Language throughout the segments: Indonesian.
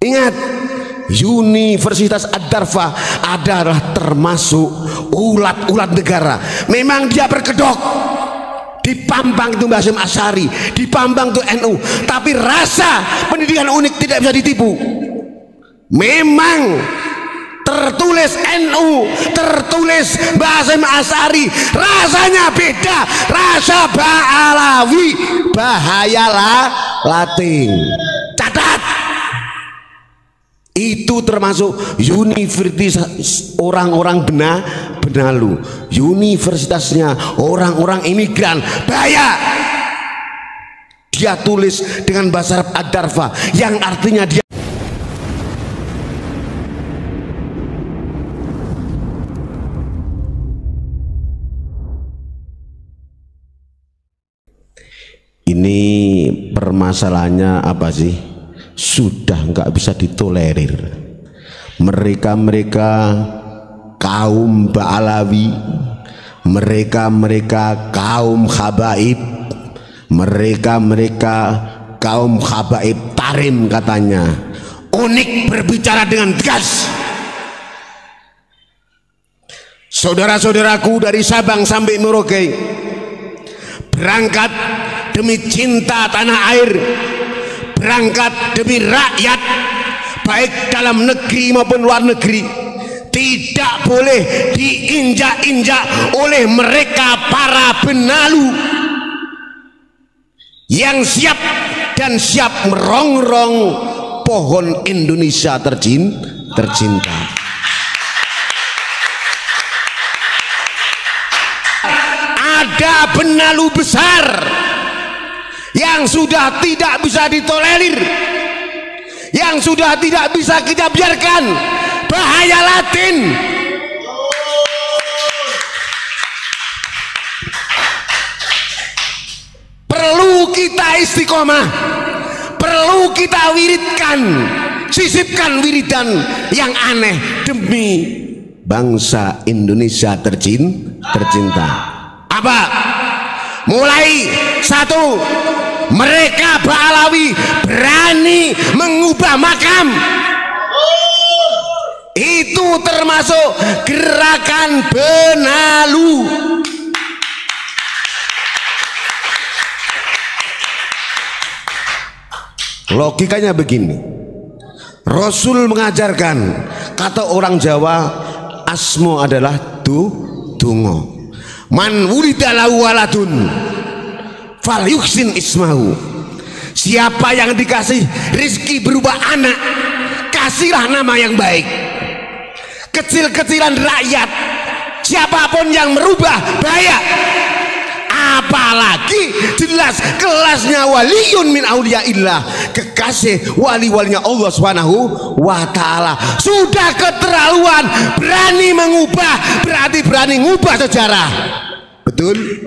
Ingat, Universitas Ad-Darfa adalah termasuk ulat-ulat negara. Memang dia berkedok di Pampang itu Mbah Hasyim Asy'ari, di Pampang itu NU, tapi rasa pendidikan unik tidak bisa ditipu. Memang tertulis NU, tertulis Mbah Hasyim Asy'ari, rasanya beda. Rasa Ba'alawi, bahayalah Latin. Catat, itu termasuk universitas orang-orang benalu, universitasnya orang-orang imigran. Bahaya. Dia tulis dengan bahasa Arab Ad-Darfa, yang artinya dia ini permasalahannya apa sih? Sudah nggak bisa ditolerir. Mereka kaum Ba'alawi, mereka kaum Habaib, mereka kaum Habaib Tarim katanya. Unik berbicara dengan tegas. Saudara-saudaraku dari Sabang sampai Merauke berangkat demi cinta tanah air, berangkat demi rakyat baik dalam negeri maupun luar negeri. Tidak boleh diinjak-injak oleh mereka para benalu yang siap dan siap merongrong pohon Indonesia tercinta. Ada benalu besar yang sudah tidak bisa ditolerir, yang sudah tidak bisa kita biarkan. Bahaya Latin. Perlu kita istiqomah, perlu kita wiridkan, sisipkan wiridan yang aneh demi bangsa Indonesia tercinta. Apa? Mulai satu, mereka Ba'alawi berani mengubah makam. Itu termasuk gerakan benalu. Logikanya begini, Rasul mengajarkan, kata orang Jawa, asmo adalah dungo. Man wulida lahu waladun falyuhsin ismahu. Siapa yang dikasih rizki berupa anak, kasihlah nama yang baik. Kecil-kecilan rakyat, siapapun yang merubah bahaya. Apalagi jelas kelasnya waliyun min auliyaillah, kekasih wali-walinya Allah Subhanahu wa ta'ala. Sudah keterlaluan, berani mengubah, berarti berani ngubah sejarah. Betul?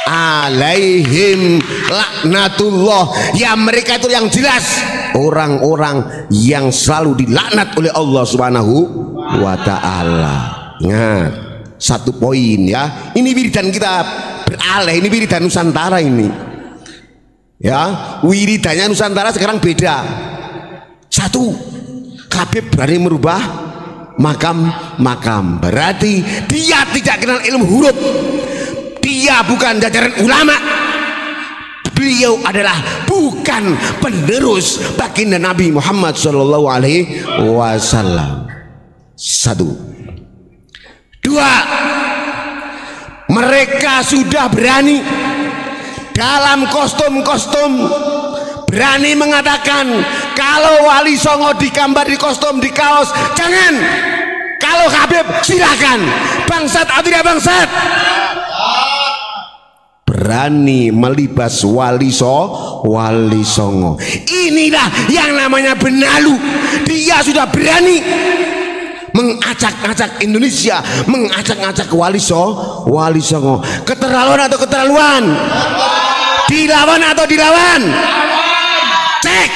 Alaihim laknatullah. Ya, mereka itu yang jelas orang-orang yang selalu dilaknat oleh Allah Subhanahu wa ta'ala. Ingat satu poin ya, ini wiridan kita beralih, ini wiridan Nusantara ini ya, wiridannya Nusantara sekarang beda. Satu, Habib berani merubah makam, berarti dia tidak kenal ilmu huruf, dia bukan jajaran ulama, beliau adalah bukan penerus baginda Nabi Muhammad SAW. Satu. Dua, mereka sudah berani dalam kostum-kostum berani mengatakan kalau Wali Songo digambar di kostum, di kaos jangan, kalau Habib silakan. Bangsat atau tidak bangsat? Berani melibas Wali Songo. Inilah yang namanya benalu. Dia sudah berani mengacak-acak Indonesia, mengacak-acak Wali Songo. Keterlaluan atau keterlaluan? Dilawan atau dilawan? Cek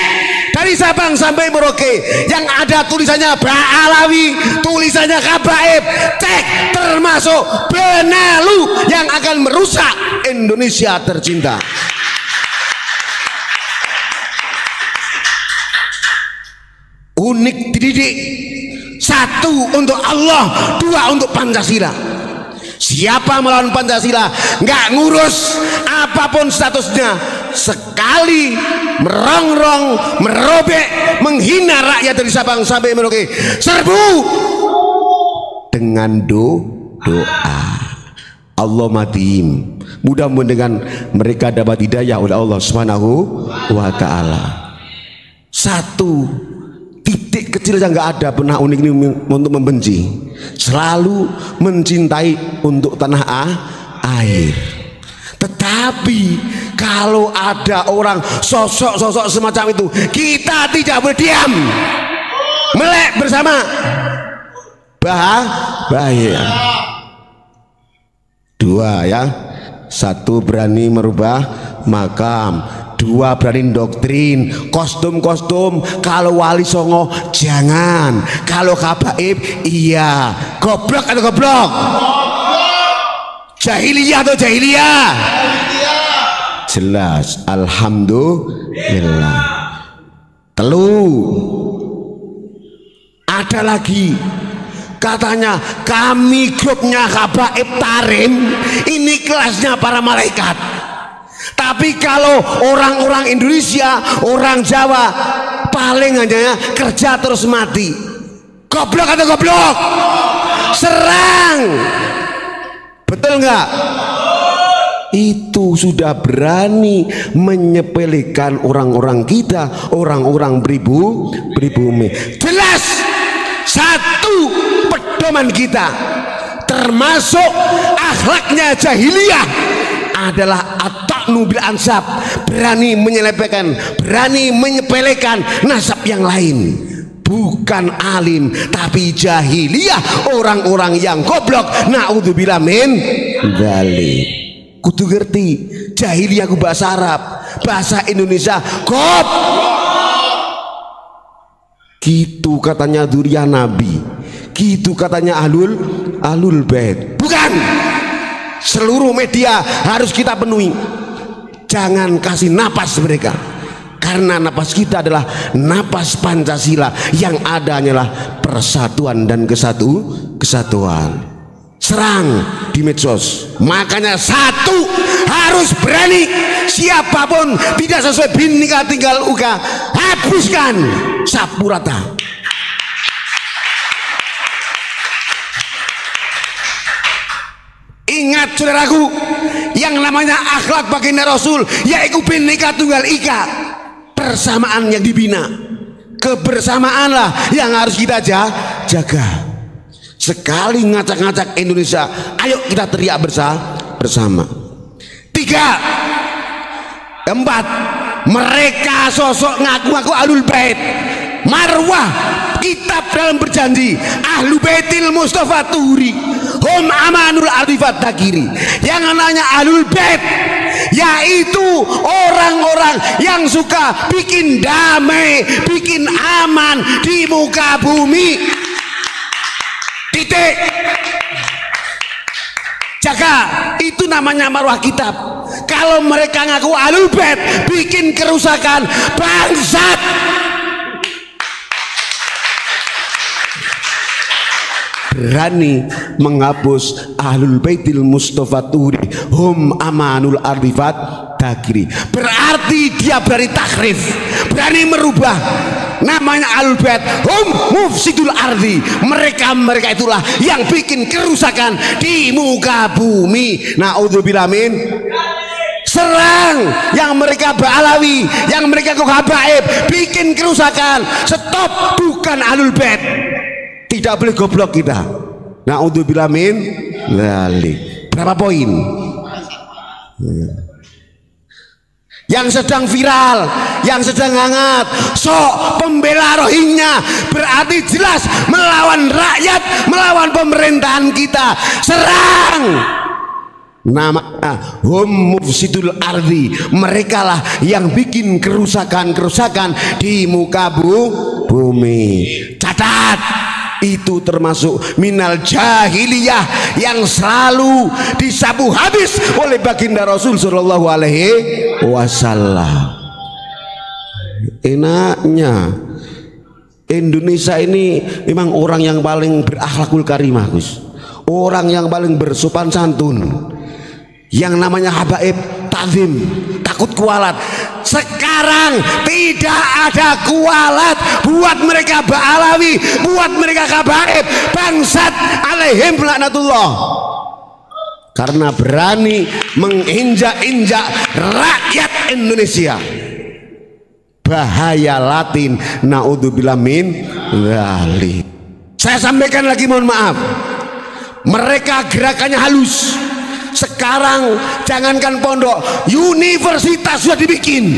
dari Sabang sampai Merauke yang ada tulisannya Ba'alawi, tulisannya Habaib, cek termasuk benalu yang akan merusak Indonesia tercinta. unik dididik. Satu untuk Allah, dua untuk Pancasila. Siapa melawan Pancasila nggak ngurus apapun statusnya, sekali merongrong, merobek, menghina rakyat dari Sabang sampai Merauke, serbu dengan doa. Allah matim. Mudah-mudahan dengan mereka dapat hidayah oleh Allah Subhanahu wa Ta'ala. Satu titik kecil yang nggak ada pernah unik ini untuk membenci, selalu mencintai untuk tanah air. Tetapi kalau ada orang sosok-sosok semacam itu, kita tidak boleh diam, melek bersama, bahaya. Dua ya, satu berani merubah makam, dua berani doktrin, kostum-kostum. Kalau wali songo jangan, kalau habaib iya. Goblok atau goblok? Jahiliyah atau jahiliyah? Jelas. Alhamdulillah. Telu. Ada lagi, katanya kami grupnya habaib tarim, ini kelasnya para malaikat. Tapi kalau orang-orang Indonesia, orang Jawa, paling hanya kerja terus mati. Goblok atau goblok? Serang. Betul nggak? Itu sudah berani menyepelekan orang-orang kita, orang-orang pribumi. Jelas satu pedoman kita, termasuk akhlaknya jahiliyah, adalah at-ta'nu bil ansab, berani menyepelekan, berani menyepelekan nasab yang lain. Bukan alim, tapi jahiliyah, orang-orang yang goblok. Naudzubillah min dzalik. Kudu ngerti jahiliyah ku bahasa Arab, bahasa Indonesia goblok. Gitu katanya dzurriyyah Nabi, gitu katanya ahlul bait. Bukan. Seluruh media harus kita penuhi. Jangan kasih napas mereka, karena napas kita adalah napas Pancasila, yang ada hanyalah persatuan dan kesatuan. Serang di medsos. Makanya satu, harus berani, siapapun tidak sesuai Bhinneka Tunggal Ika, hapuskan, sapu rata. Ingat saudaraku, yang namanya akhlak baginda Rasul yaitu Bhinneka Tunggal Ika, persamaan yang dibina, kebersamaanlah yang harus kita jaga. Sekali ngacak-ngacak Indonesia, ayo kita teriak bersama. 3, 4, mereka sosok ngaku-ngaku ahlul bait, marwah kitab dalam berjanji ahlu baitil Mustafa Tuhuri hum amanul arifat takiri. Yang namanya ahlul bait yaitu orang-orang yang suka bikin damai, bikin aman di muka bumi. Titik. Jaga, itu namanya marwah kitab. Kalau mereka ngaku ahlul bait bikin kerusakan, bangsat. Berani menghapus ahlul baitil Mustafa Tuhuri hum amanul arifat takiri, berarti dia berani takrif, berani merubah. Namanya ahlul bait hum mufsidul ardi, mereka itulah yang bikin kerusakan di muka bumi. Naudzubillah min. Serang yang mereka Ba'alawi, yang mereka kok habaib, bikin kerusakan. Stop, bukan ahlul bait. Tidak boleh goblok kita. Naudzubillah min dzalik. Berapa poin? Yang sedang viral, yang sedang hangat, sok pembela Rohingya, berarti jelas melawan rakyat, melawan pemerintahan kita. Serang. Nama hum mufsidul ardi, mereka lah yang bikin kerusakan-kerusakan di muka bumi. Catat, itu termasuk minal jahiliyah yang selalu disapu habis oleh baginda Rasul sallallahu alaihi wasallam. Enaknya Indonesia ini memang orang yang paling berakhlakul karimah, Gus. Orang yang paling bersopan santun. Yang namanya habaib, ta'zim, takut kualat. Sekarang tidak ada kualat buat mereka Ba'alawi, buat mereka habaib, bangsat alaihim laknatullah. Karena berani menginjak-injak rakyat Indonesia. Bahaya latin, naudzubillah min dzalik. Saya sampaikan lagi, mohon maaf, mereka gerakannya halus. Sekarang jangankan pondok, universitas sudah dibikin.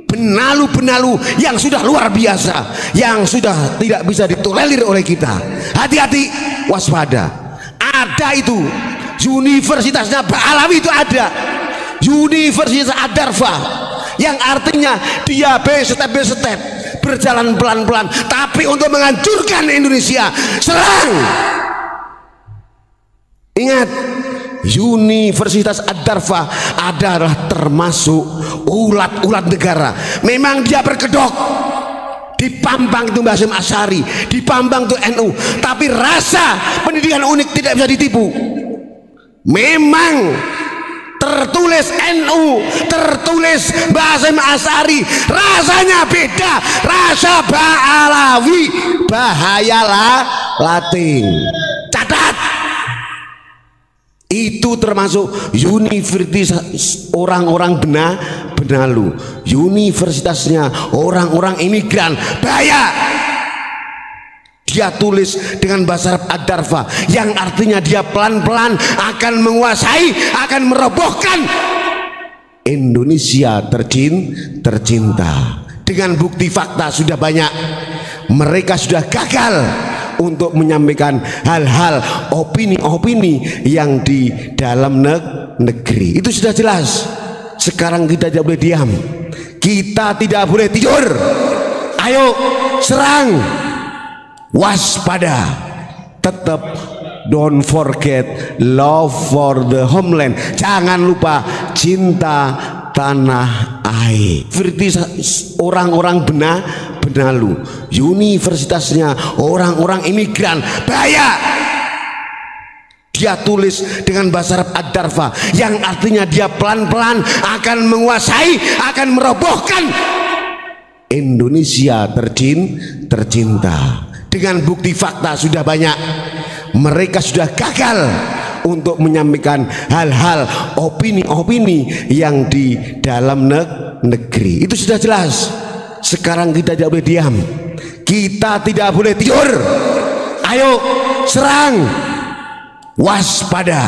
Benalu-benalu yang sudah luar biasa, yang sudah tidak bisa ditolerir oleh kita. Hati-hati, waspada. Ada itu, universitasnya Ba'alawi itu ada, Universitas Ad-Darfa, yang artinya dia step by step, berjalan pelan-pelan, tapi untuk menghancurkan Indonesia. Serang. Ingat, Universitas Ad-Darfa adalah termasuk ulat-ulat negara. Memang dia berkedok di Pampang itu Mbah Hasyim Asy'ari, di Pampang itu NU, tapi rasa pendidikan unik tidak bisa ditipu. Memang tertulis NU, tertulis Mbah Hasyim Asy'ari, rasanya beda. Rasa Ba'alawi, bahayalah latin. Catat, itu termasuk universitas orang-orang benalu, universitasnya orang-orang imigran. Bahaya. Dia tulis dengan bahasa Arab Ad-Darfa, yang artinya dia pelan-pelan akan menguasai, akan merobohkan Indonesia tercinta. Dengan bukti fakta sudah banyak. Mereka sudah gagal untuk menyampaikan hal-hal, opini-opini yang di dalam negeri. Itu sudah jelas. Sekarang kita tidak boleh diam, kita tidak boleh tidur. Ayo serang, waspada, tetap don't forget love for the homeland. Jangan lupa cinta tanah air. Universitas orang-orang benalu, universitasnya orang-orang imigran. Bahaya. Dia tulis dengan bahasa Arab Ad-Darfa, yang artinya dia pelan-pelan akan menguasai, akan merobohkan Indonesia tercinta. Dengan bukti fakta sudah banyak. Mereka sudah gagal untuk menyampaikan hal-hal, opini-opini yang di dalam negeri. Itu sudah jelas. Sekarang kita tidak boleh diam, kita tidak boleh tidur. Ayo serang, waspada,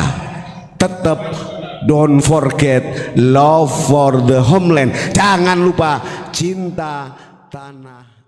tetap don't forget love for the homeland. Jangan lupa cinta tanah